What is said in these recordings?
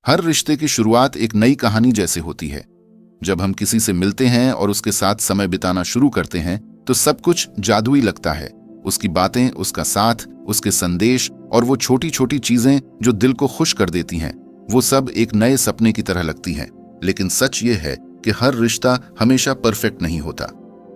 हर रिश्ते की शुरुआत एक नई कहानी जैसे होती है। जब हम किसी से मिलते हैं और उसके साथ समय बिताना शुरू करते हैं तो सब कुछ जादुई लगता है। उसकी बातें, उसका साथ, उसके संदेश और वो छोटी छोटी चीजें जो दिल को खुश कर देती हैं, वो सब एक नए सपने की तरह लगती हैं। लेकिन सच ये है कि हर रिश्ता हमेशा परफेक्ट नहीं होता।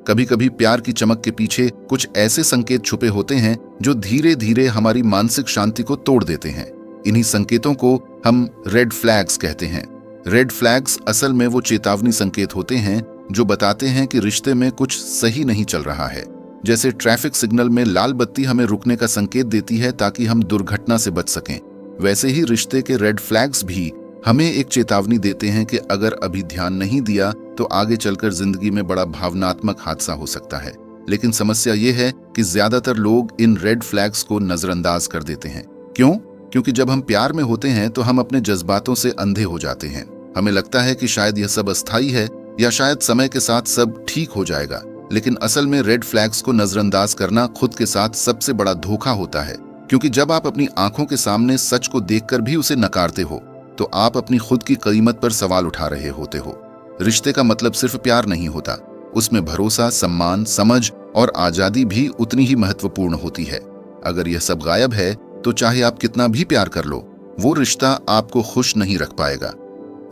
कभी कभी प्यार की चमक के पीछे कुछ ऐसे संकेत छुपे होते हैं जो धीरे धीरे हमारी मानसिक शांति को तोड़ देते हैं। इन्हीं संकेतों को हम रेड फ्लैग्स कहते हैं। रेड फ्लैग्स असल में वो चेतावनी संकेत होते हैं जो बताते हैं कि रिश्ते में कुछ सही नहीं चल रहा है। जैसे ट्रैफिक सिग्नल में लाल बत्ती हमें रुकने का संकेत देती है ताकि हम दुर्घटना से बच सकें, वैसे ही रिश्ते के रेड फ्लैग्स भी हमें एक चेतावनी देते हैं कि अगर अभी ध्यान नहीं दिया तो आगे चलकर जिंदगी में बड़ा भावनात्मक हादसा हो सकता है। लेकिन समस्या ये है कि ज्यादातर लोग इन रेड फ्लैग्स को नजरअंदाज कर देते हैं। क्यों? क्योंकि जब हम प्यार में होते हैं तो हम अपने जज्बातों से अंधे हो जाते हैं। हमें लगता है कि शायद यह सब अस्थायी है या शायद समय के साथ सब ठीक हो जाएगा। लेकिन असल में रेड फ्लैग्स को नजरअंदाज करना खुद के साथ सबसे बड़ा धोखा होता है, क्योंकि जब आप अपनी आंखों के सामने सच को देखकर भी उसे नकारते हो तो आप अपनी खुद की कीमत पर सवाल उठा रहे होते हो। रिश्ते का मतलब सिर्फ प्यार नहीं होता, उसमें भरोसा, सम्मान, समझ और आजादी भी उतनी ही महत्वपूर्ण होती है। अगर यह सब गायब है तो चाहे आप कितना भी प्यार कर लो, वो रिश्ता आपको खुश नहीं रख पाएगा।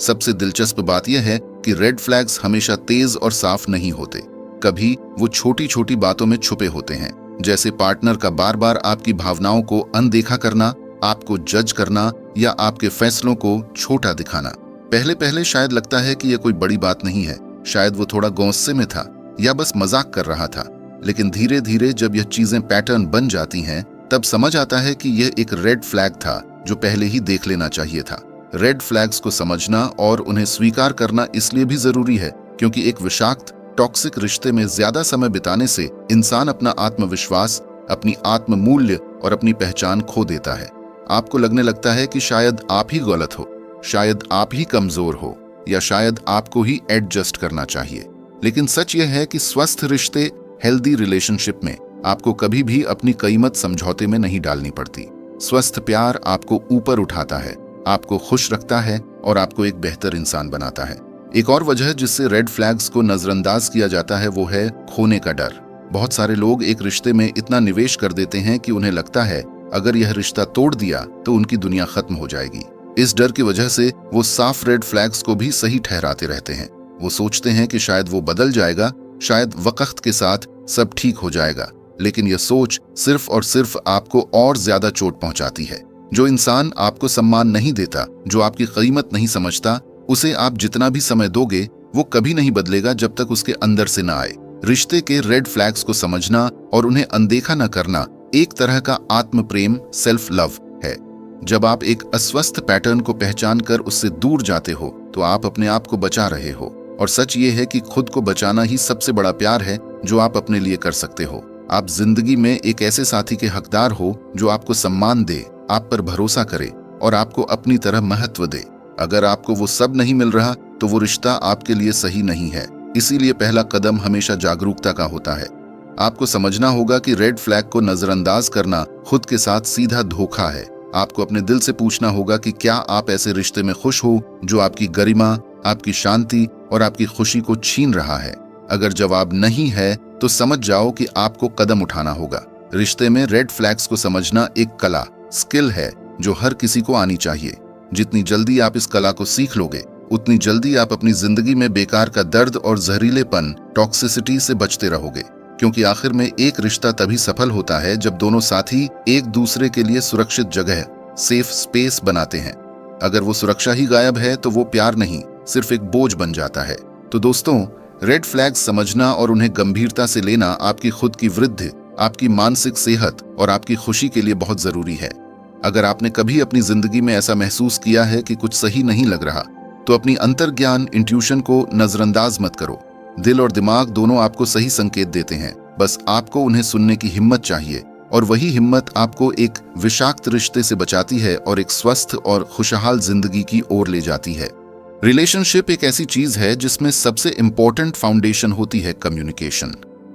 सबसे दिलचस्प बात यह है कि रेड फ्लैग्स हमेशा तेज और साफ नहीं होते। कभी वो छोटी छोटी बातों में छुपे होते हैं, जैसे पार्टनर का बार बार आपकी भावनाओं को अनदेखा करना, आपको जज करना या आपके फैसलों को छोटा दिखाना। पहले पहले शायद लगता है कि यह कोई बड़ी बात नहीं है, शायद वो थोड़ा गुस्से में था या बस मजाक कर रहा था। लेकिन धीरे धीरे जब यह चीजें पैटर्न बन जाती हैं, तब समझ आता है कि यह एक रेड फ्लैग था जो पहले ही देख लेना चाहिए था। रेड फ्लैग्स को समझना और उन्हें स्वीकार करना इसलिए भी जरूरी है क्योंकि एक विषाक्त टॉक्सिक रिश्ते में ज्यादा समय बिताने से इंसान अपना आत्मविश्वास, अपनी आत्ममूल्य और अपनी पहचान खो देता है। आपको लगने लगता है कि शायद आप ही गलत हो, शायद आप ही कमजोर हो या शायद आपको ही एडजस्ट करना चाहिए। लेकिन सच यह है कि स्वस्थ रिश्ते, हेल्दी रिलेशनशिप में आपको कभी भी अपनी कीमत समझौते में नहीं डालनी पड़ती। स्वस्थ प्यार आपको ऊपर उठाता है, आपको खुश रखता है और आपको एक बेहतर इंसान बनाता है। एक और वजह जिससे रेड फ्लैग्स को नजरअंदाज किया जाता है वो है खोने का डर। बहुत सारे लोग एक रिश्ते में इतना निवेश कर देते हैं कि उन्हें लगता है अगर यह रिश्ता तोड़ दिया तो उनकी दुनिया खत्म हो जाएगी। इस डर की वजह से वो साफ रेड फ्लैग्स को भी सही ठहराते रहते हैं। वो सोचते हैं कि शायद वो बदल जाएगा, शायद वक्त के साथ सब ठीक हो जाएगा। लेकिन यह सोच सिर्फ और सिर्फ आपको और ज्यादा चोट पहुंचाती है। जो इंसान आपको सम्मान नहीं देता, जो आपकी कीमत नहीं समझता, उसे आप जितना भी समय दोगे वो कभी नहीं बदलेगा जब तक उसके अंदर से ना आए। रिश्ते के रेड फ्लैग्स को समझना और उन्हें अनदेखा न करना एक तरह का आत्म प्रेम, सेल्फ लव है। जब आप एक अस्वस्थ पैटर्न को पहचान कर उससे दूर जाते हो तो आप अपने आप को बचा रहे हो। और सच ये है कि खुद को बचाना ही सबसे बड़ा प्यार है जो आप अपने लिए कर सकते हो। आप जिंदगी में एक ऐसे साथी के हकदार हो जो आपको सम्मान दे, आप पर भरोसा करे और आपको अपनी तरह महत्व दे। अगर आपको वो सब नहीं मिल रहा तो वो रिश्ता आपके लिए सही नहीं है। इसीलिए पहला कदम हमेशा जागरूकता का होता है। आपको समझना होगा कि रेड फ्लैग को नजरअंदाज करना खुद के साथ सीधा धोखा है। आपको अपने दिल से पूछना होगा कि क्या आप ऐसे रिश्ते में खुश हो जो आपकी गरिमा, आपकी शांति और आपकी खुशी को छीन रहा है। अगर जवाब नहीं है तो समझ जाओ कि आपको कदम उठाना होगा। रिश्ते में रेड फ्लैग्स को समझना एक कला, स्किल है जो हर किसी को आनी चाहिए। जितनी जल्दी आप इस कला को सीख लोगे उतनी जल्दी आप अपनी जिंदगी में बेकार का दर्द और जहरीलेपन, टॉक्सिसिटी से बचते रहोगे। क्योंकि आखिर में एक रिश्ता तभी सफल होता है जब दोनों साथी एक दूसरे के लिए सुरक्षित जगह, सेफ स्पेस बनाते हैं। अगर वो सुरक्षा ही गायब है तो वो प्यार नहीं, सिर्फ एक बोझ बन जाता है। तो दोस्तों, रेड फ्लैग्स समझना और उन्हें गंभीरता से लेना आपकी खुद की वृद्धि, आपकी मानसिक सेहत और आपकी खुशी के लिए बहुत जरूरी है। अगर आपने कभी अपनी जिंदगी में ऐसा महसूस किया है कि कुछ सही नहीं लग रहा, तो अपनी अंतर्ज्ञान, इंट्यूशन को नजरअंदाज मत करो। दिल और दिमाग दोनों आपको सही संकेत देते हैं, बस आपको उन्हें सुनने की हिम्मत चाहिए। और वही हिम्मत आपको एक विषाक्त रिश्ते से बचाती है और एक स्वस्थ और खुशहाल जिंदगी की ओर ले जाती है। रिलेशनशिप एक ऐसी चीज है जिसमें सबसे इंपॉर्टेंट फाउंडेशन होती है कम्युनिकेशन।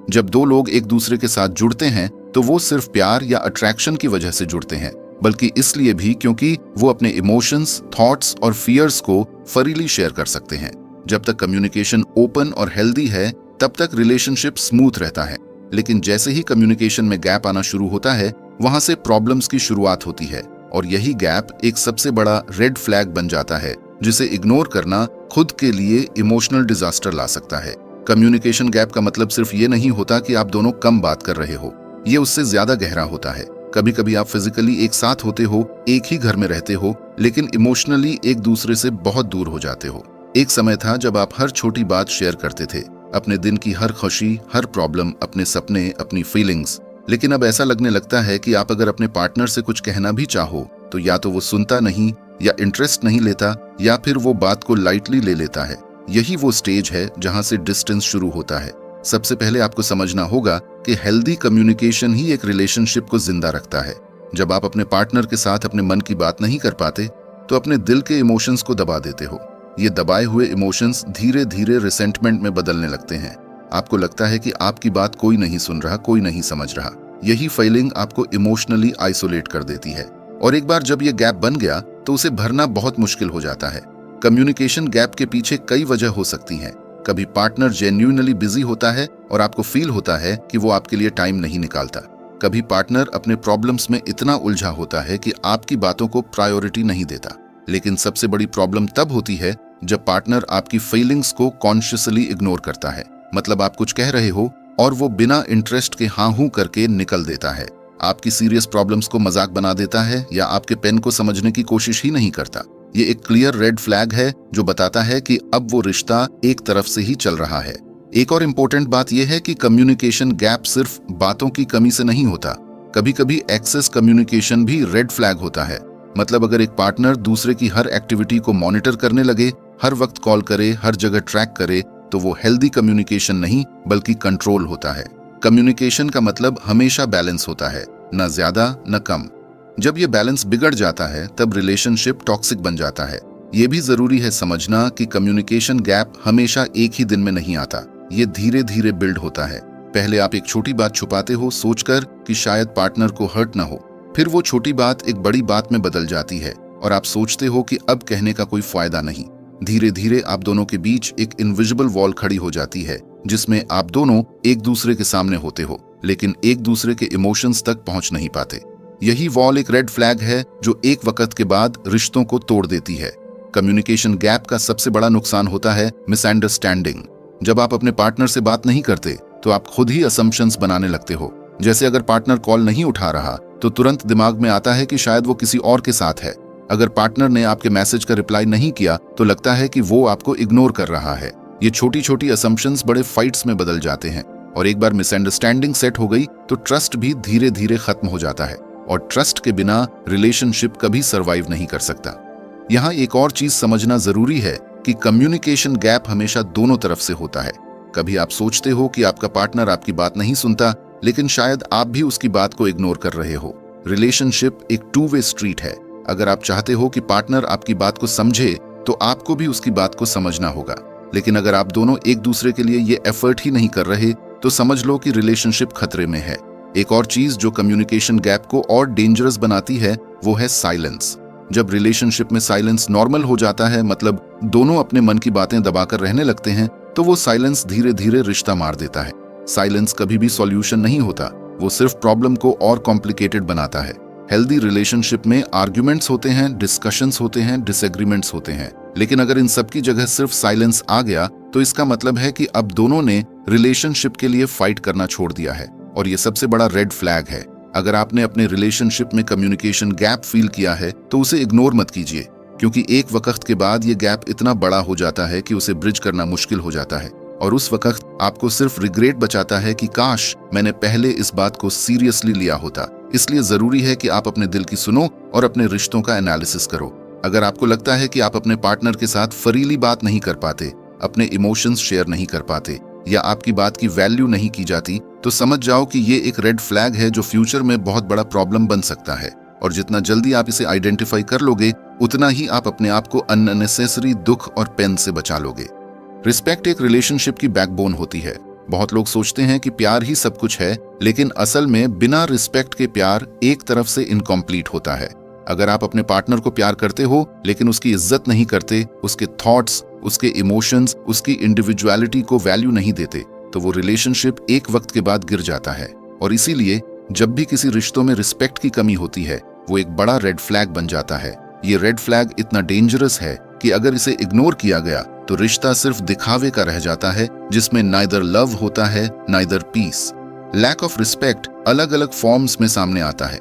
जब दो लोग एक दूसरे के साथ जुड़ते हैं तो वो सिर्फ प्यार या अट्रैक्शन की वजह से जुड़ते हैं, बल्कि इसलिए भी क्योंकि वो अपने इमोशंस, थॉट्स और फियर्स को फ्रीली शेयर कर सकते हैं। जब तक कम्युनिकेशन ओपन और हेल्दी है तब तक रिलेशनशिप स्मूथ रहता है, लेकिन जैसे ही कम्युनिकेशन में गैप आना शुरू होता है वहां से प्रॉब्लम्स की शुरुआत होती है, और यही गैप एक सबसे बड़ा रेड फ्लैग बन जाता है जिसे इग्नोर करना खुद के लिए इमोशनल डिजास्टर ला सकता है। कम्युनिकेशन गैप का मतलब सिर्फ ये नहीं होता कि आप दोनों कम बात कर रहे हो, ये उससे ज्यादा गहरा होता है। कभी कभी आप फिजिकली एक साथ होते हो, एक ही घर में रहते हो, लेकिन इमोशनली एक दूसरे से बहुत दूर हो जाते हो। एक समय था जब आप हर छोटी बात शेयर करते थे, अपने दिन की हर खुशी, हर प्रॉब्लम, अपने सपने, अपनी फीलिंग्स। लेकिन अब ऐसा लगने लगता है कि आप अगर अपने पार्टनर से कुछ कहना भी चाहो तो या तो वो सुनता नहीं, या इंटरेस्ट नहीं लेता, या फिर वो बात को लाइटली ले लेता है। यही वो स्टेज है जहां से डिस्टेंस शुरू होता है। सबसे पहले आपको समझना होगा कि हेल्दी कम्युनिकेशन ही एक रिलेशनशिप को जिंदा रखता है। जब आप अपने पार्टनर के साथ अपने मन की बात नहीं कर पाते तो अपने दिल के इमोशंस को दबा देते हो। ये दबाए हुए इमोशंस धीरे धीरे रिसेंटमेंट में बदलने लगते हैं। आपको लगता है कि आपकी बात कोई नहीं सुन रहा, कोई नहीं समझ रहा। यही फीलिंग आपको इमोशनली आइसोलेट कर देती है, और एक बार जब ये गैप बन गया तो उसे भरना बहुत मुश्किल हो जाता है। कम्युनिकेशन गैप के पीछे कई वजह हो सकती हैं। कभी पार्टनर जेन्युइनली बिजी होता है और आपको फील होता है कि वो आपके लिए टाइम नहीं निकालता। कभी पार्टनर अपने प्रॉब्लम्स में इतना उलझा होता है कि आपकी बातों को प्रायोरिटी नहीं देता। लेकिन सबसे बड़ी प्रॉब्लम तब होती है जब पार्टनर आपकी फीलिंग्स को कॉन्शियसली इग्नोर करता है। मतलब आप कुछ कह रहे हो और वो बिना इंटरेस्ट के हाँ हूं करके निकल देता है। आपकी सीरियस प्रॉब्लम्स को मजाक बना देता है, या आपके पेन को समझने की कोशिश ही नहीं करता। ये एक क्लियर रेड फ्लैग है जो बताता है कि अब वो रिश्ता एक तरफ से ही चल रहा है। एक और इम्पोर्टेंट बात यह है कि कम्युनिकेशन गैप सिर्फ बातों की कमी से नहीं होता। कभी कभी एक्सेस कम्युनिकेशन भी रेड फ्लैग होता है। मतलब अगर एक पार्टनर दूसरे की हर एक्टिविटी को मॉनिटर करने लगे, हर वक्त कॉल करे, हर जगह ट्रैक करे, तो वो हेल्दी कम्युनिकेशन नहीं बल्कि कंट्रोल होता है। कम्युनिकेशन का मतलब हमेशा बैलेंस होता है, न ज्यादा न कम। जब ये बैलेंस बिगड़ जाता है तब रिलेशनशिप टॉक्सिक बन जाता है। ये भी जरूरी है समझना कि कम्युनिकेशन गैप हमेशा एक ही दिन में नहीं आता। ये धीरे धीरे बिल्ड होता है। पहले आप एक छोटी बात छुपाते हो सोचकर कि शायद पार्टनर को हर्ट ना हो, फिर वो छोटी बात एक बड़ी बात में बदल जाती है और आप सोचते हो कि अब कहने का कोई फायदा नहीं। धीरे धीरे आप दोनों के बीच एक इनविजिबल वॉल खड़ी हो जाती है जिसमें आप दोनों एक दूसरे के सामने होते हो लेकिन एक दूसरे के इमोशंस तक पहुंच नहीं पाते। यही वॉल एक रेड फ्लैग है जो एक वक्त के बाद रिश्तों को तोड़ देती है। कम्युनिकेशन गैप का सबसे बड़ा नुकसान होता है मिसअंडरस्टैंडिंग। जब आप अपने पार्टनर से बात नहीं करते तो आप खुद ही असम्पशंस बनाने लगते हो। जैसे अगर पार्टनर कॉल नहीं उठा रहा तो तुरंत दिमाग में आता है कि शायद वो किसी और के साथ है। अगर पार्टनर ने आपके मैसेज का रिप्लाई नहीं किया तो लगता है कि वो आपको इग्नोर कर रहा है। ये छोटी छोटी असम्पशंस बड़े फाइट्स में बदल जाते हैं, और एक बार मिसअंडरस्टैंडिंग सेट हो गई तो ट्रस्ट भी धीरे धीरे खत्म हो जाता है, और ट्रस्ट के बिना रिलेशनशिप कभी सर्वाइव नहीं कर सकता। यहाँ एक और चीज समझना जरूरी है कि कम्युनिकेशन गैप हमेशा दोनों तरफ से होता है। कभी आप सोचते हो कि आपका पार्टनर आपकी बात नहीं सुनता, लेकिन शायद आप भी उसकी बात को इग्नोर कर रहे हो। रिलेशनशिप एक टू वे स्ट्रीट है। अगर आप चाहते हो कि पार्टनर आपकी बात को समझे तो आपको भी उसकी बात को समझना होगा। लेकिन अगर आप दोनों एक दूसरे के लिए ये एफर्ट ही नहीं कर रहे तो समझ लो कि रिलेशनशिप खतरे में है। एक और चीज जो कम्युनिकेशन गैप को और डेंजरस बनाती है वो है साइलेंस। जब रिलेशनशिप में साइलेंस नॉर्मल हो जाता है, मतलब दोनों अपने मन की बातें दबाकर रहने लगते हैं, तो वो साइलेंस धीरे धीरे रिश्ता मार देता है। साइलेंस कभी भी सॉल्यूशन नहीं होता, वो सिर्फ प्रॉब्लम को और कॉम्प्लिकेटेड बनाता है। हेल्दी रिलेशनशिप में आर्ग्यूमेंट्स होते हैं, डिस्कशंस होते हैं, डिसएग्रीमेंट्स होते हैं, लेकिन अगर इन सब की जगह सिर्फ साइलेंस आ गया तो इसका मतलब है कि अब दोनों ने रिलेशनशिप के लिए फाइट करना छोड़ दिया है, और ये सबसे बड़ा रेड फ्लैग है। अगर आपने अपने रिलेशनशिप में कम्युनिकेशन गैप फील किया है तो उसे इग्नोर मत कीजिए, क्योंकि एक वक्त के बाद ये गैप इतना बड़ा हो जाता है कि उसे ब्रिज करना मुश्किल हो जाता है, और उस वक्त आपको सिर्फ रिग्रेट बचाता है कि काश मैंने पहले इस बात को सीरियसली लिया होता। इसलिए जरूरी है कि आप अपने दिल की सुनो और अपने रिश्तों का एनालिसिस करो। अगर आपको लगता है कि आप अपने पार्टनर के साथ फ्रीली बात नहीं कर पाते, अपने इमोशंस शेयर नहीं कर पाते, या आपकी बात की वैल्यू नहीं की जाती, तो समझ जाओ कि ये एक रेड फ्लैग है जो फ्यूचर में बहुत बड़ा प्रॉब्लम बन सकता है। और जितना जल्दी आप इसे आइडेंटिफाई कर लोगे उतना ही आप अपने आप को अननेसेसरी दुख और पेन से बचा लोगे। रिस्पेक्ट एक रिलेशनशिप की बैकबोन होती है। बहुत लोग सोचते हैं कि प्यार ही सब कुछ है, लेकिन असल में बिना रिस्पेक्ट के प्यार एक तरफ से इनकम्प्लीट होता है। अगर आप अपने पार्टनर को प्यार करते हो लेकिन उसकी इज्जत नहीं करते, उसके थॉट्स, उसके इमोशंस, उसकी इंडिविजुअलिटी को वैल्यू नहीं देते, तो वो रिलेशनशिप एक वक्त के बाद गिर जाता है। और इसीलिए जब भी किसी रिश्तों में रिस्पेक्ट की कमी होती है, वो एक बड़ा रेड फ्लैग बन जाता है। ये रेड फ्लैग इतना डेंजरस है कि अगर इसे इग्नोर किया गया तो रिश्ता सिर्फ दिखावे का रह जाता है, जिसमें नाइदर लव होता है neither peace. Lack of respect अलग अलग फॉर्म्स में सामने आता है।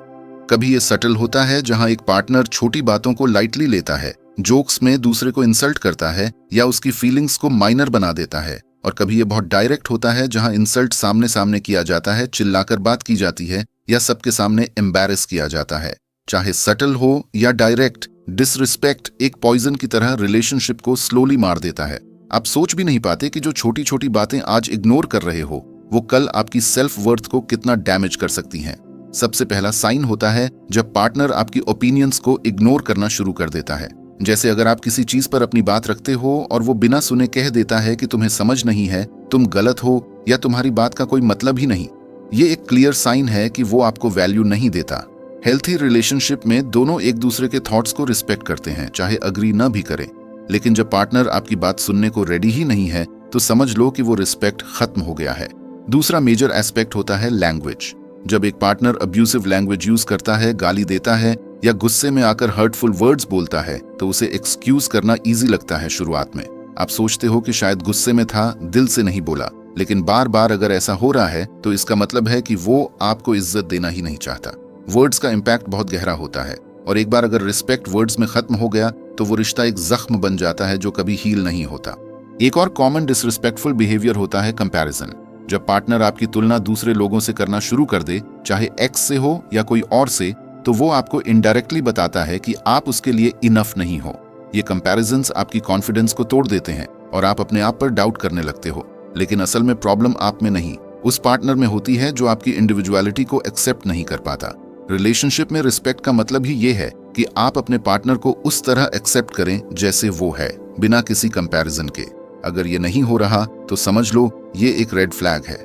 कभी ये सटल होता है, जहां एक पार्टनर छोटी बातों को लाइटली लेता है, जोक्स में दूसरे को इंसल्ट करता है या उसकी फीलिंग्स को माइनर बना देता है। और कभी ये बहुत डायरेक्ट होता है, जहां इंसल्ट सामने सामने किया जाता है, चिल्लाकर बात की जाती है या सबके सामने एम्बैरेस किया जाता है। चाहे सटल हो या डायरेक्ट, डिसरिस्पेक्ट एक पॉइजन की तरह रिलेशनशिप को स्लोली मार देता है। आप सोच भी नहीं पाते कि जो छोटी छोटी बातें आज इग्नोर कर रहे हो, वो कल आपकी सेल्फ वर्थ को कितना डैमेज कर सकती हैं। सबसे पहला साइन होता है जब पार्टनर आपकी ओपिनियंस को इग्नोर करना शुरू कर देता है। जैसे अगर आप किसी चीज पर अपनी बात रखते हो और वो बिना सुने कह देता है कि तुम्हें समझ नहीं है, तुम गलत हो या तुम्हारी बात का कोई मतलब ही नहीं। ये एक क्लियर साइन है कि वो आपको वैल्यू नहीं देता। हेल्थी रिलेशनशिप में दोनों एक दूसरे के थॉट्स को रिस्पेक्ट करते हैं, चाहे अग्री न भी करें। लेकिन जब पार्टनर आपकी बात सुनने को रेडी ही नहीं है, तो समझ लो कि वो रिस्पेक्ट खत्म हो गया है। दूसरा मेजर एस्पेक्ट होता है लैंग्वेज। जब एक पार्टनर अब्यूसिव लैंग्वेज यूज करता है, गाली देता है या गुस्से में आकर हर्टफुल वर्ड्स बोलता है, तो उसे एक्सक्यूज करना इजी लगता है शुरुआत में। आप सोचते हो कि शायद गुस्से में था, दिल से नहीं बोला। लेकिन बार बार अगर ऐसा हो रहा है तो इसका मतलब है कि वो आपको इज्जत देना ही नहीं चाहता। वर्ड्स का इम्पैक्ट बहुत गहरा होता है, और एक बार अगर रिस्पेक्ट वर्ड्स में खत्म हो गया तो वो रिश्ता एक जख्म बन जाता है जो कभी हील नहीं होता। एक और कॉमन डिसरिस्पेक्टफुल बिहेवियर होता है कंपैरिजन। जब पार्टनर आपकी तुलना दूसरे लोगों से करना शुरू कर दे, चाहे एक्स से हो या कोई और से, तो वो आपको इनडायरेक्टली बताता है कि आप उसके लिए इनफ नहीं हो। ये कंपैरिजंस आपकी कॉन्फिडेंस को तोड़ देते हैं और आप अपने आप पर डाउट करने लगते हो। लेकिन असल में प्रॉब्लम आप में नहीं, उस पार्टनर में होती है जो आपकी इंडिविजुअलिटी को एक्सेप्ट नहीं कर पाता। रिलेशनशिप में रिस्पेक्ट का मतलब ही ये है कि आप अपने पार्टनर को उस तरह एक्सेप्ट करें जैसे वो है, बिना किसी कंपैरिजन के। अगर ये नहीं हो रहा तो समझ लो ये एक रेड फ्लैग है।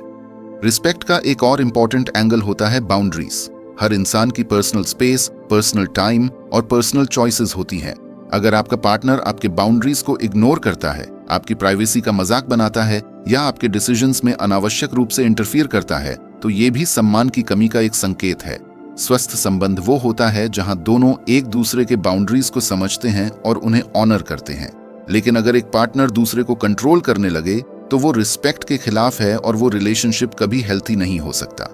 रिस्पेक्ट का एक और इम्पॉर्टेंट एंगल होता है बाउंड्रीज। हर इंसान की पर्सनल स्पेस, पर्सनल टाइम और पर्सनल चॉइसेस होती हैं। अगर आपका पार्टनर आपके बाउंड्रीज को इग्नोर करता है, आपकी प्राइवेसी का मजाक बनाता है या आपके डिसीजंस में अनावश्यक रूप से इंटरफियर करता है, तो ये भी सम्मान की कमी का एक संकेत है। स्वस्थ संबंध वो होता है जहां दोनों एक दूसरे के बाउंड्रीज को समझते हैं और उन्हें ऑनर करते हैं। लेकिन अगर एक पार्टनर दूसरे को कंट्रोल करने लगे तो वो रिस्पेक्ट के खिलाफ है और वो रिलेशनशिप कभी हेल्थी नहीं हो सकता।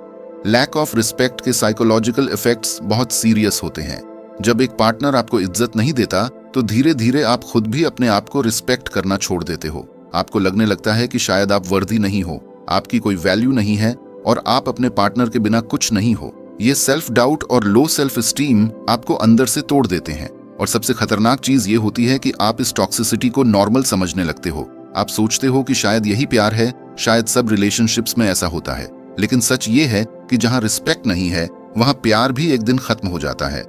लैक ऑफ रिस्पेक्ट के साइकोलॉजिकल इफेक्ट्स बहुत सीरियस होते हैं। जब एक पार्टनर आपको इज्जत नहीं देता तो धीरे धीरे आप खुद भी अपने आप को रिस्पेक्ट करना छोड़ देते हो। आपको लगने लगता है कि शायद आप वर्दी नहीं हो, आपकी कोई वैल्यू नहीं है और आप अपने पार्टनर के बिना कुछ नहीं हो। ये सेल्फ डाउट और लो सेल्फ एस्टीम आपको अंदर से तोड़ देते हैं। और सबसे खतरनाक चीज ये होती है कि आप इस टॉक्सिसिटी को नॉर्मल समझने लगते हो। आप सोचते हो कि शायद यही प्यार है, शायद सब रिलेशनशिप्स में ऐसा होता है। लेकिन सच ये है कि जहां रिस्पेक्ट नहीं है, वहां प्यार भी एक दिन खत्म हो जाता है।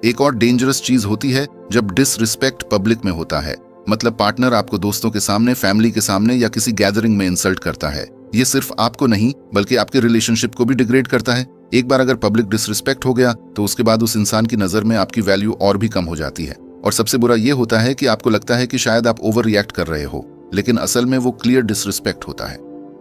एक और डेंजरस चीज होती है जब डिसरिस्पेक्ट पब्लिक में होता है। मतलब पार्टनर आपको दोस्तों के सामने, फैमिली के सामने या किसी गैदरिंग में इंसल्ट करता है। ये सिर्फ आपको नहीं बल्कि आपके रिलेशनशिप को भी डिग्रेड करता है। एक बार अगर पब्लिक डिसरिस्पेक्ट हो गया तो उसके बाद उस इंसान की नजर में आपकी वैल्यू और भी कम हो जाती है। और सबसे बुरा ये होता है कि आपको लगता है कि शायद आप ओवर रिएक्ट कर रहे हो, लेकिन असल में वो क्लियर डिसरिस्पेक्ट होता है।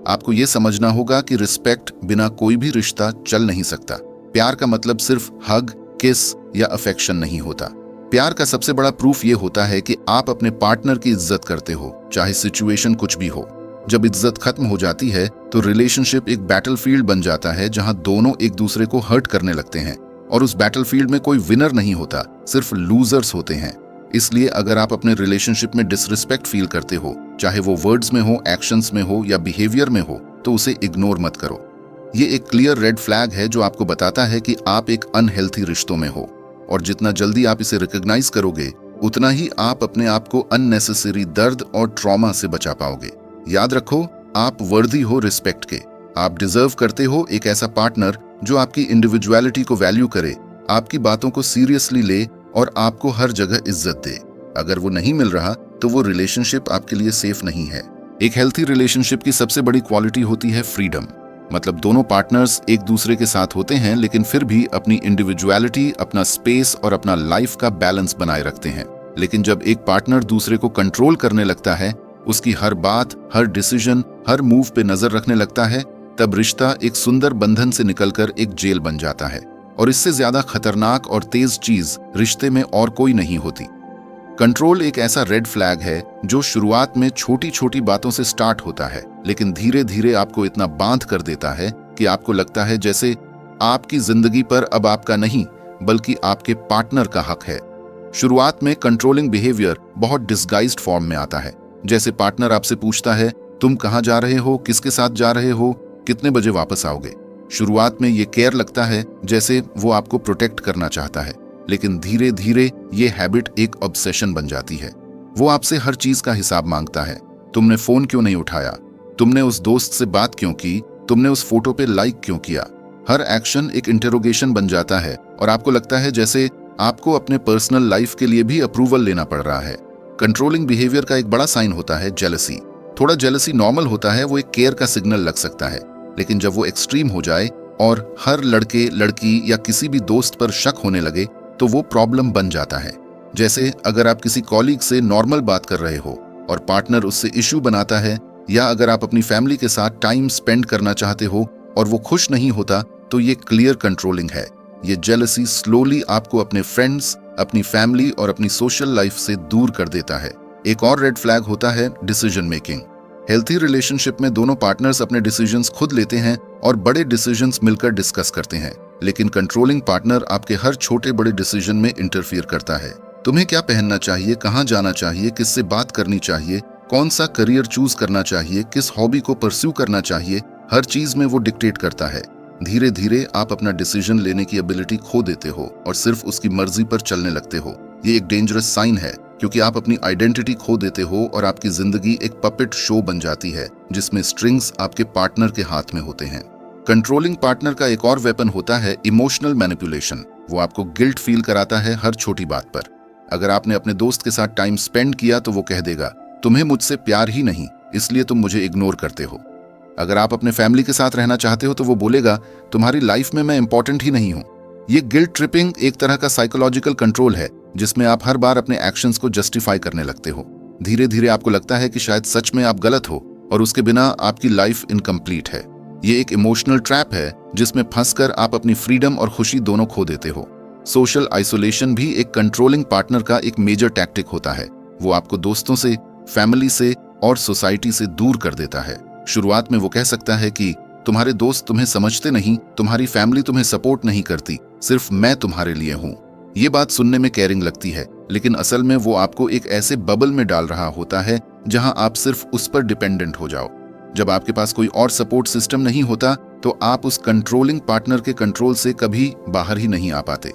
आपको ये समझना होगा कि रिस्पेक्ट बिना कोई भी रिश्ता चल नहीं सकता। प्यार का मतलब सिर्फ हग, किस या अफेक्शन नहीं होता। प्यार का सबसे बड़ा प्रूफ ये होता है कि आप अपने पार्टनर की इज्जत करते हो, चाहे सिचुएशन कुछ भी हो। जब इज्जत खत्म हो जाती है तो रिलेशनशिप एक बैटलफील्ड बन जाता है जहां दोनों एक दूसरे को हर्ट करने लगते हैं। और उस बैटलफील्ड में कोई विनर नहीं होता, सिर्फ लूजर्स होते हैं। इसलिए अगर आप अपने रिलेशनशिप में डिसरिस्पेक्ट फील करते हो, चाहे वो वर्ड्स में हो, एक्शंस में हो या बिहेवियर में हो, तो उसे इग्नोर मत करो। ये एक क्लियर रेड फ्लैग है जो आपको बताता है कि आप एक अनहेल्थी रिश्तों में हो। और जितना जल्दी आप इसे रिकॉग्नाइज करोगे, उतना ही आप अपने आप को अननेसेसरी दर्द और ट्रॉमा से बचा पाओगे। याद रखो, आप वर्दी हो रिस्पेक्ट के। आप डिजर्व करते हो एक ऐसा पार्टनर जो आपकी इंडिविजुअलिटी को वैल्यू करे, आपकी बातों को सीरियसली ले और आपको हर जगह इज्जत दे। अगर वो नहीं मिल रहा तो वो रिलेशनशिप आपके लिए सेफ नहीं है। एक हेल्थी रिलेशनशिप की सबसे बड़ी क्वालिटी होती है फ्रीडम। मतलब दोनों पार्टनर्स एक दूसरे के साथ होते हैं लेकिन फिर भी अपनी इंडिविजुअलिटी, अपना स्पेस और अपना लाइफ का बैलेंस बनाए रखते हैं। लेकिन जब एक पार्टनर दूसरे को कंट्रोल करने लगता है, उसकी हर बात, हर डिसीजन, हर मूव पे नजर रखने लगता है, तब रिश्ता एक सुंदर बंधन से निकलकर एक जेल बन जाता है। और इससे ज्यादा खतरनाक और तेज चीज रिश्ते में और कोई नहीं होती। कंट्रोल एक ऐसा रेड फ्लैग है जो शुरुआत में छोटी छोटी बातों से स्टार्ट होता है, लेकिन धीरे धीरे आपको इतना बांध कर देता है कि आपको लगता है जैसे आपकी जिंदगी पर अब आपका नहीं बल्कि आपके पार्टनर का हक है। शुरुआत में कंट्रोलिंग बिहेवियर बहुत डिस्गाइज्ड फॉर्म में आता है। जैसे पार्टनर आपसे पूछता है, तुम कहाँ जा रहे हो, किसके साथ जा रहे हो, कितने बजे वापस आओगे। शुरुआत में ये केयर लगता है जैसे वो आपको प्रोटेक्ट करना चाहता है, लेकिन धीरे धीरे ये हैबिट एक ऑब्सेशन बन जाती है। वो आपसे हर चीज का हिसाब मांगता है। तुमने फोन क्यों नहीं उठाया, तुमने उस दोस्त से बात क्यों की, तुमने उस फोटो पे लाइक क्यों किया। हर एक्शन एक इंटेरोगेशन बन जाता है और आपको लगता है जैसे आपको अपने पर्सनल लाइफ के लिए भी अप्रूवल लेना पड़ रहा है। कंट्रोलिंग बिहेवियर का एक बड़ा साइन होता है जेलसी। थोड़ा जेलसी नॉर्मल होता है, वो एक केयर का सिग्नल लग सकता है, लेकिन जब वो एक्सट्रीम हो जाए और हर लड़के, लड़की या किसी भी दोस्त पर शक होने लगे तो वो प्रॉब्लम बन जाता है। जैसे अगर आप किसी कॉलीग से नॉर्मल बात कर रहे हो और पार्टनर उससे इश्यू बनाता है, या अगर आप अपनी फैमिली के साथ टाइम स्पेंड करना चाहते हो और वो खुश नहीं होता, तो ये क्लियर कंट्रोलिंग है। ये जेलसी स्लोली आपको अपने फ्रेंड्स, अपनी फैमिली और अपनी सोशल लाइफ से दूर कर देता है। एक और रेड फ्लैग होता है डिसीजन मेकिंग। हेल्थी रिलेशनशिप में दोनों पार्टनर्स अपने डिसीजंस खुद लेते हैं और बड़े डिसीजंस मिलकर डिस्कस करते हैं, लेकिन कंट्रोलिंग पार्टनर आपके हर छोटे बड़े डिसीजन में इंटरफियर करता है। तुम्हें क्या पहनना चाहिए, कहाँ जाना चाहिए, किससे बात करनी चाहिए, कौन सा करियर चूज करना चाहिए, किस हॉबी को परस्यू करना चाहिए, हर चीज में वो डिक्टेट करता है। धीरे धीरे आप अपना डिसीजन लेने की एबिलिटी खो देते हो और सिर्फ उसकी मर्जी पर चलने लगते हो। ये एक डेंजरस साइन है, क्योंकि आप अपनी आइडेंटिटी खो देते हो और आपकी जिंदगी एक पपेट शो बन जाती है जिसमें स्ट्रिंग्स आपके पार्टनर के हाथ में होते हैं। कंट्रोलिंग पार्टनर का एक और वेपन होता है इमोशनल मैनिपुलेशन। वो आपको गिल्ट फील कराता है हर छोटी बात पर। अगर आपने अपने दोस्त के साथ टाइम स्पेंड किया तो वो कह देगा, तुम्हें मुझसे प्यार ही नहीं, इसलिए तुम मुझे इग्नोर करते हो। अगर आप अपने फैमिली के साथ रहना चाहते हो तो वो बोलेगा, तुम्हारी लाइफ में मैं इंपॉर्टेंट ही नहीं हूं। ये गिल्ट ट्रिपिंग एक तरह का साइकोलॉजिकल कंट्रोल है जिसमें आप हर बार अपने एक्शंस को जस्टिफाई करने लगते हो। धीरे धीरे आपको लगता है कि शायद सच में आप गलत हो और उसके बिना आपकी लाइफ इनकम्प्लीट है। ये एक इमोशनल ट्रैप है जिसमें फंसकर आप अपनी फ्रीडम और खुशी दोनों खो देते हो। सोशल आइसोलेशन भी एक कंट्रोलिंग पार्टनर का एक मेजर टैक्टिक होता है। वो आपको दोस्तों से, फैमिली से और सोसाइटी से दूर कर देता है। शुरुआत में वो कह सकता है कि तुम्हारे दोस्त तुम्हें समझते नहीं, तुम्हारी फैमिली तुम्हें सपोर्ट नहीं करती, सिर्फ मैं तुम्हारे लिए हूँ। ये बात सुनने में केयरिंग लगती है, लेकिन असल में वो आपको एक ऐसे बबल में डाल रहा होता है जहां आप सिर्फ उस पर डिपेंडेंट हो जाओ। जब आपके पास कोई और सपोर्ट सिस्टम नहीं होता तो आप उस कंट्रोलिंग पार्टनर के कंट्रोल से कभी बाहर ही नहीं आ पाते।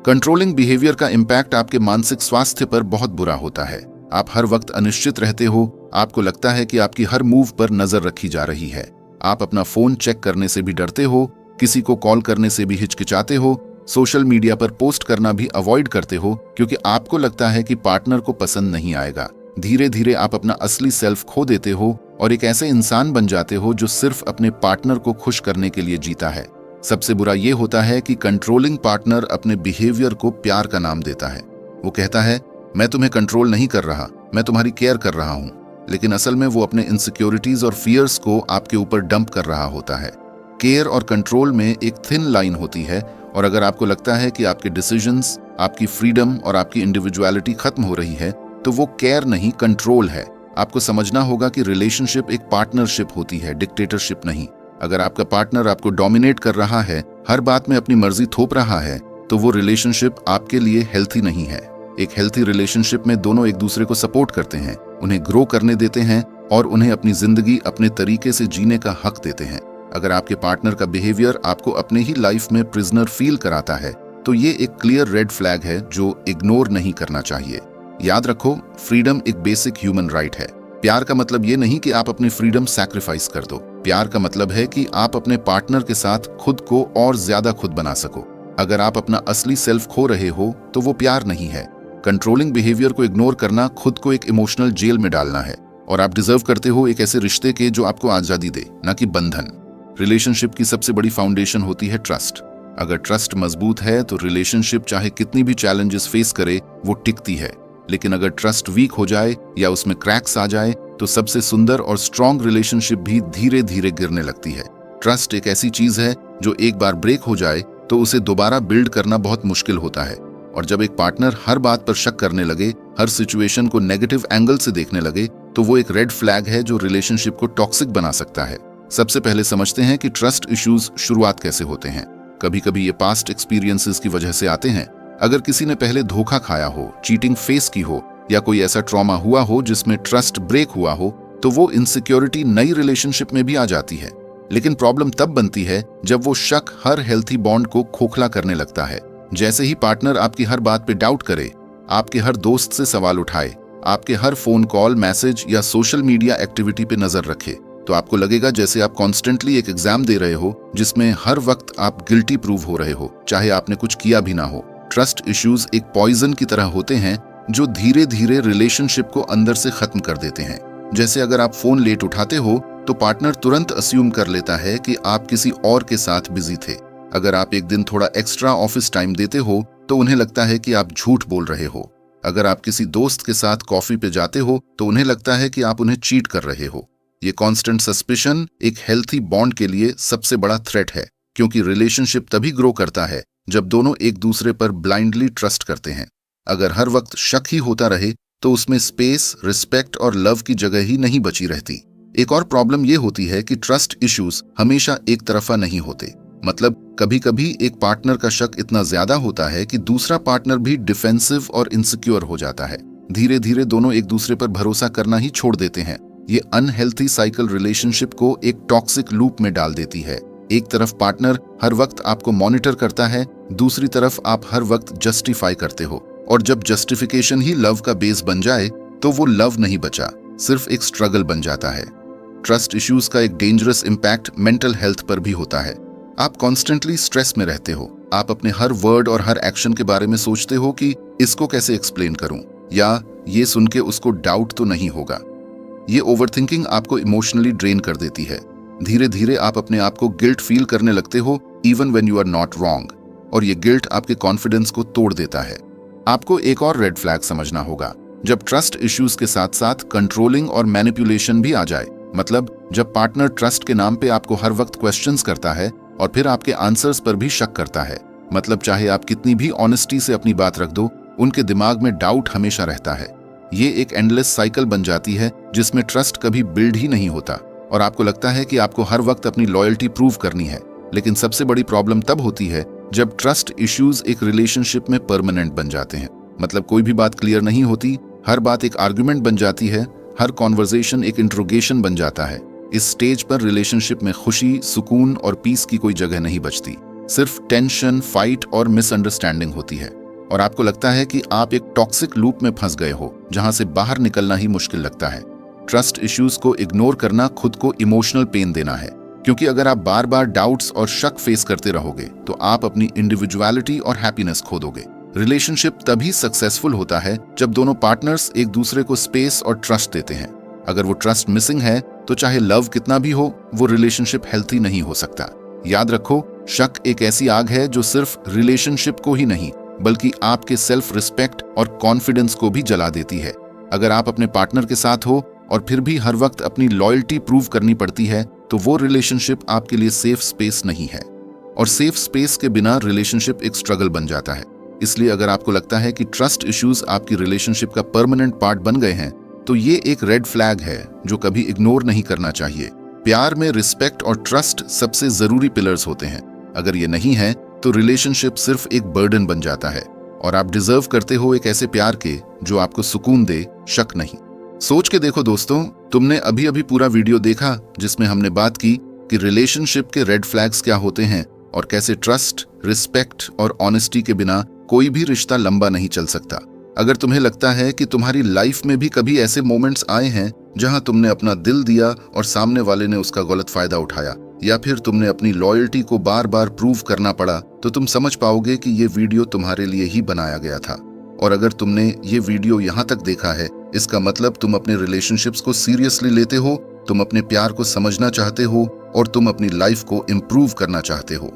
कंट्रोलिंग बिहेवियर का इम्पैक्ट आपके मानसिक स्वास्थ्य पर बहुत बुरा होता है। आप हर वक्त अनिश्चित रहते हो, आपको लगता है कि आपकी हर मूव पर नजर रखी जा रही है। आप अपना फोन चेक करने से भी डरते हो, किसी को कॉल करने से भी हिचकिचाते हो, सोशल मीडिया पर पोस्ट करना भी अवॉइड करते हो, क्योंकि आपको लगता है कि पार्टनर को पसंद नहीं आएगा। धीरे धीरे आप अपना असली सेल्फ खो देते हो और एक ऐसे इंसान बन जाते हो जो सिर्फ अपने पार्टनर को खुश करने के लिए जीता है। सबसे बुरा ये होता है कि कंट्रोलिंग पार्टनर अपने बिहेवियर को प्यार का नाम देता है। वो कहता है, मैं तुम्हें कंट्रोल नहीं कर रहा, मैं तुम्हारी केयर कर रहा हूँ, लेकिन असल में वो अपने इनसिक्योरिटीज और फियर्स को आपके ऊपर डंप कर रहा होता है। केयर और कंट्रोल में एक थिन लाइन होती है, और अगर आपको लगता है कि आपके डिसीजंस, आपकी फ्रीडम और आपकी इंडिविजुअलिटी खत्म हो रही है, तो वो केयर नहीं, कंट्रोल है। आपको समझना होगा कि रिलेशनशिप एक पार्टनरशिप होती है, डिक्टेटरशिप नहीं। अगर आपका पार्टनर आपको डोमिनेट कर रहा है, हर बात में अपनी मर्जी थोप रहा है, तो वो रिलेशनशिप आपके लिए हेल्थी नहीं है। एक हेल्थी रिलेशनशिप में दोनों एक दूसरे को सपोर्ट करते हैं, उन्हें ग्रो करने देते हैं और उन्हें अपनी जिंदगी अपने तरीके से जीने का हक देते हैं। अगर आपके पार्टनर का बिहेवियर आपको अपने ही लाइफ में प्रिजनर फील कराता है, तो ये एक क्लियर रेड फ्लैग है जो इग्नोर नहीं करना चाहिए। याद रखो, फ्रीडम एक बेसिक ह्यूमन राइट है। प्यार का मतलब ये नहीं कि आप अपनी फ्रीडम सैक्रिफाइस कर दो। प्यार का मतलब है कि आप अपने पार्टनर के साथ खुद को और ज्यादा खुद बना सको। अगर आप अपना असली सेल्फ खो रहे हो तो वो प्यार नहीं है। कंट्रोलिंग बिहेवियर को इग्नोर करना खुद को एक इमोशनल जेल में डालना है। और आप डिजर्व करते हो एक ऐसे रिश्ते के जो आपको आजादी दे, ना कि बंधन। रिलेशनशिप की सबसे बड़ी फाउंडेशन होती है ट्रस्ट। अगर ट्रस्ट मजबूत है तो रिलेशनशिप चाहे कितनी भी चैलेंजेस फेस करे वो टिकती है। लेकिन अगर ट्रस्ट वीक हो जाए या उसमें क्रैक्स आ जाए तो सबसे सुंदर और स्ट्रॉन्ग रिलेशनशिप भी धीरे धीरे गिरने लगती है। ट्रस्ट एक ऐसी चीज है जो एक बार ब्रेक हो जाए तो उसे दोबारा बिल्ड करना बहुत मुश्किल होता है। और जब एक पार्टनर हर बात पर शक करने लगे, हर सिचुएशन को नेगेटिव एंगल से देखने लगे, तो वो एक रेड फ्लैग है जो रिलेशनशिप को टॉक्सिक बना सकता है। सबसे पहले समझते हैं कि ट्रस्ट इश्यूज शुरुआत कैसे होते हैं। कभी कभी ये पास्ट एक्सपीरियंसेस की वजह से आते हैं। अगर किसी ने पहले धोखा खाया हो, चीटिंग फेस की हो या कोई ऐसा ट्रॉमा हुआ हो जिसमें ट्रस्ट ब्रेक हुआ हो, तो वो इनसिक्योरिटी नई रिलेशनशिप में भी आ जाती है। लेकिन प्रॉब्लम तब बनती है जब वो शक हर हेल्थी बॉन्ड को खोखला करने लगता है। जैसे ही पार्टनर आपकी हर बात पे डाउट करे, आपके हर दोस्त से सवाल उठाए, आपके हर फोन कॉल, मैसेज या सोशल मीडिया एक्टिविटी पे नजर रखे, तो आपको लगेगा जैसे आप कॉन्स्टेंटली एक एग्जाम दे रहे हो जिसमें हर वक्त आप गिल्टी प्रूव हो रहे हो, चाहे आपने कुछ किया भी ना हो। ट्रस्ट इश्यूज एक पॉइजन की तरह होते हैं जो धीरे धीरे रिलेशनशिप को अंदर से खत्म कर देते हैं। जैसे अगर आप फोन लेट उठाते हो तो पार्टनर तुरंत अस्यूम कर लेता है कि आप किसी और के साथ बिजी थे। अगर आप एक दिन थोड़ा एक्स्ट्रा ऑफिस टाइम देते हो तो उन्हें लगता है कि आप झूठ बोल रहे हो। अगर आप किसी दोस्त के साथ कॉफी पे जाते हो तो उन्हें लगता है कि आप उन्हें चीट कर रहे हो। ये कांस्टेंट सस्पिशन एक हेल्थी बॉन्ड के लिए सबसे बड़ा थ्रेट है, क्योंकि रिलेशनशिप तभी ग्रो करता है जब दोनों एक दूसरे पर ब्लाइंडली ट्रस्ट करते हैं। अगर हर वक्त शक ही होता रहे तो उसमें स्पेस, रिस्पेक्ट और लव की जगह ही नहीं बची रहती। एक और प्रॉब्लम ये होती है कि ट्रस्ट इश्यूज हमेशा एक तरफा नहीं होते। मतलब कभी कभी एक पार्टनर का शक इतना ज्यादा होता है कि दूसरा पार्टनर भी डिफेंसिव और इनसिक्योर हो जाता है। धीरे धीरे दोनों एक दूसरे पर भरोसा करना ही छोड़ देते हैं। ये अनहेल्थी साइकिल रिलेशनशिप को एक टॉक्सिक लूप में डाल देती है। एक तरफ पार्टनर हर वक्त आपको मॉनिटर करता है, दूसरी तरफ आप हर वक्त जस्टिफाई करते हो, और जब जस्टिफिकेशन ही लव का बेस बन जाए तो वो लव नहीं बचा, सिर्फ एक स्ट्रगल बन जाता है। ट्रस्ट इश्यूज का एक डेंजरस इम्पैक्ट मेंटल हेल्थ पर भी होता है। आप कॉन्स्टेंटली स्ट्रेस में रहते हो। आप अपने हर वर्ड और हर एक्शन के बारे में सोचते हो कि इसको कैसे एक्सप्लेन करूं, या ये सुन के उसको डाउट तो नहीं होगा। ये ओवरथिंकिंग आपको इमोशनली ड्रेन कर देती है। धीरे धीरे आप अपने आप को गिल्ट फील करने लगते हो even when you are not wrong, और ये गिल्ट आपके कॉन्फिडेंस को तोड़ देता है। आपको एक और रेड फ्लैग समझना होगा, जब ट्रस्ट इश्यूज के साथ साथ कंट्रोलिंग और मैनिपुलेशन भी आ जाए। मतलब जब पार्टनर ट्रस्ट के नाम पे आपको हर वक्त क्वेश्चंस करता है और फिर आपके आंसर्स पर भी शक करता है। मतलब चाहे आप कितनी भी ऑनेस्टी से अपनी बात रख दो, उनके दिमाग में डाउट हमेशा रहता है। ये एक एंडलेस साइकिल बन जाती है जिसमें ट्रस्ट कभी बिल्ड ही नहीं होता, और आपको लगता है कि आपको हर वक्त अपनी लॉयल्टी प्रूव करनी है। लेकिन सबसे बड़ी प्रॉब्लम तब होती है जब ट्रस्ट इश्यूज एक रिलेशनशिप में परमानेंट बन जाते हैं। मतलब कोई भी बात क्लियर नहीं होती, हर बात एक आर्ग्यूमेंट बन जाती है, हर कॉन्वर्सेशन एक इंट्रोगेशन बन जाता है। इस स्टेज पर रिलेशनशिप में खुशी, सुकून और पीस की कोई जगह नहीं बचती। सिर्फ टेंशन, फाइट और मिसअंडरस्टैंडिंग होती है, और आपको लगता है कि आप एक टॉक्सिक लूप में फंस गए हो जहां से बाहर निकलना ही मुश्किल लगता है। ट्रस्ट इश्यूज को इग्नोर करना खुद को इमोशनल पेन देना है, क्योंकि अगर आप बार बार डाउट्स और शक फेस करते रहोगे तो आप अपनी इंडिविजुअलिटी और हैप्पीनेस खो दोगे। रिलेशनशिप तभी सक्सेसफुल होता है जब दोनों पार्टनर्स एक दूसरे को स्पेस और ट्रस्ट देते हैं। अगर वो ट्रस्ट मिसिंग है तो चाहे लव कितना भी हो, वो रिलेशनशिप हेल्थी नहीं हो सकता। याद रखो, शक एक ऐसी आग है जो सिर्फ रिलेशनशिप को ही नहीं बल्कि आपके सेल्फ रिस्पेक्ट और कॉन्फिडेंस को भी जला देती है। अगर आप अपने पार्टनर के साथ हो और फिर भी हर वक्त अपनी लॉयल्टी प्रूव करनी पड़ती है तो वो रिलेशनशिप आपके लिए सेफ स्पेस नहीं है, और सेफ स्पेस के बिना रिलेशनशिप एक स्ट्रगल बन जाता है। इसलिए अगर आपको लगता है कि ट्रस्ट इश्यूज आपकी रिलेशनशिप का परमानेंट पार्ट बन गए हैं तो ये एक रेड फ्लैग है जो कभी इग्नोर नहीं करना चाहिए। प्यार में रिस्पेक्ट और ट्रस्ट सबसे जरूरी पिलर्स होते हैं। अगर ये नहीं है तो रिलेशनशिप सिर्फ एक बर्डन बन जाता है, और आप डिजर्व करते हो एक ऐसे प्यार के जो आपको सुकून दे, शक नहीं। सोच के देखो दोस्तों, तुमने अभी अभी पूरा वीडियो देखा जिसमें हमने बात की कि रिलेशनशिप के रेड फ्लैग्स क्या होते हैं और कैसे ट्रस्ट, रिस्पेक्ट और ऑनेस्टी के बिना कोई भी रिश्ता लंबा नहीं चल सकता। अगर तुम्हें लगता है कि तुम्हारी लाइफ में भी कभी ऐसे मोमेंट्स आए हैं जहां तुमने अपना दिल दिया और सामने वाले ने उसका गलत फायदा उठाया, या फिर तुमने अपनी लॉयल्टी को बार बार प्रूव करना पड़ा, तो तुम समझ पाओगे कि ये वीडियो तुम्हारे लिए ही बनाया गया था। और अगर तुमने ये वीडियो यहाँ तक देखा है इसका मतलब तुम अपने रिलेशनशिप्स को सीरियसली लेते हो, तुम अपने प्यार को समझना चाहते हो और तुम अपनी लाइफ को इम्प्रूव करना चाहते हो।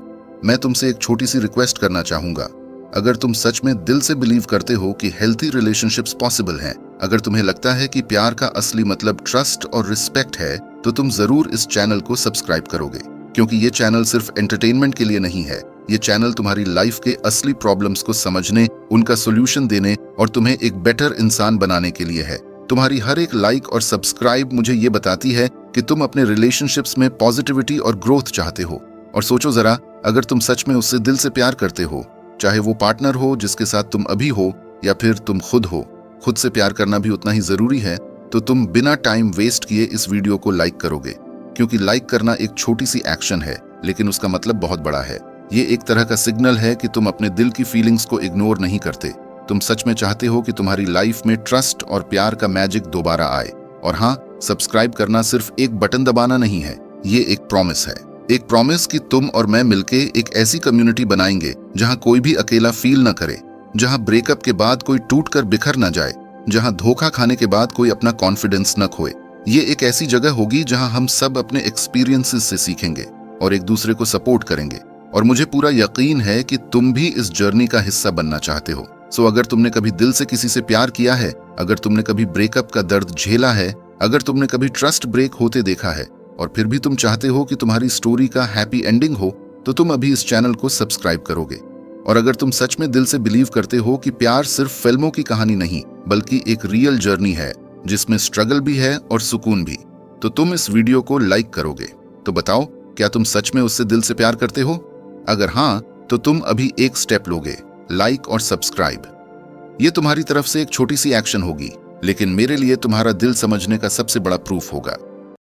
मैं तुमसे एक छोटी सी रिक्वेस्ट करना चाहूंगा। अगर तुम सच में दिल से बिलीव करते हो कि हेल्थी रिलेशनशिप्स पॉसिबल हैं, अगर तुम्हें लगता है कि प्यार का असली मतलब ट्रस्ट और रिस्पेक्ट है, तो तुम जरूर इस चैनल को सब्सक्राइब करोगे, क्योंकि ये चैनल सिर्फ एंटरटेनमेंट के लिए नहीं है। ये चैनल तुम्हारी लाइफ के असली प्रॉब्लम्स को समझने, उनका सोल्यूशन देने और तुम्हें एक बेटर इंसान बनाने के लिए है। तुम्हारी हर एक लाइक और सब्सक्राइब मुझे ये बताती है कि तुम अपने रिलेशनशिप्स में पॉजिटिविटी और ग्रोथ चाहते हो। और सोचो जरा, अगर तुम सच में उससे दिल से प्यार करते हो, चाहे वो पार्टनर हो जिसके साथ तुम अभी हो या फिर तुम खुद हो, खुद से प्यार करना भी उतना ही जरूरी है, तो तुम बिना टाइम वेस्ट किए इस वीडियो को लाइक करोगे। क्योंकि लाइक करना एक छोटी सी एक्शन है, लेकिन उसका मतलब बहुत बड़ा है। ये एक तरह का सिग्नल है कि तुम अपने दिल की फीलिंग्स को इग्नोर नहीं करते। तुम सच में चाहते हो कि तुम्हारी लाइफ में ट्रस्ट और प्यार का मैजिक दोबारा आए। और हाँ, सब्सक्राइब करना सिर्फ एक बटन दबाना नहीं है, ये एक प्रॉमिस है। एक प्रॉमिस कि तुम और मैं मिलके एक ऐसी कम्युनिटी बनाएंगे जहां कोई भी अकेला फील न करे, जहां ब्रेकअप के बाद कोई टूट कर बिखर न जाए, जहां धोखा खाने के बाद कोई अपना कॉन्फिडेंस न खोए। ये एक ऐसी जगह होगी जहां हम सब अपने एक्सपीरियंसेस से सीखेंगे और एक दूसरे को सपोर्ट करेंगे। और मुझे पूरा यकीन है कि तुम भी इस जर्नी का हिस्सा बनना चाहते हो। सो अगर तुमने कभी दिल से किसी से प्यार किया है, अगर तुमने कभी ब्रेकअप का दर्द झेला है, अगर तुमने कभी ट्रस्ट ब्रेक होते देखा है और फिर भी तुम चाहते हो कि तुम्हारी स्टोरी का हैप्पी एंडिंग हो, तो तुम अभी इस चैनल को सब्सक्राइब करोगे। और अगर तुम सच में दिल से बिलीव करते हो कि प्यार सिर्फ फिल्मों की कहानी नहीं, बल्कि एक रियल जर्नी है जिसमें स्ट्रगल भी है और सुकून भी, तो तुम इस वीडियो को लाइक करोगे। तो बताओ, क्या तुम सच में उससे दिल से प्यार करते हो? अगर हाँ, तो तुम अभी एक स्टेप लोगे, लाइक और सब्सक्राइब। ये तुम्हारी तरफ से एक छोटी सी एक्शन होगी, लेकिन मेरे लिए तुम्हारा दिल समझने का सबसे बड़ा प्रूफ होगा।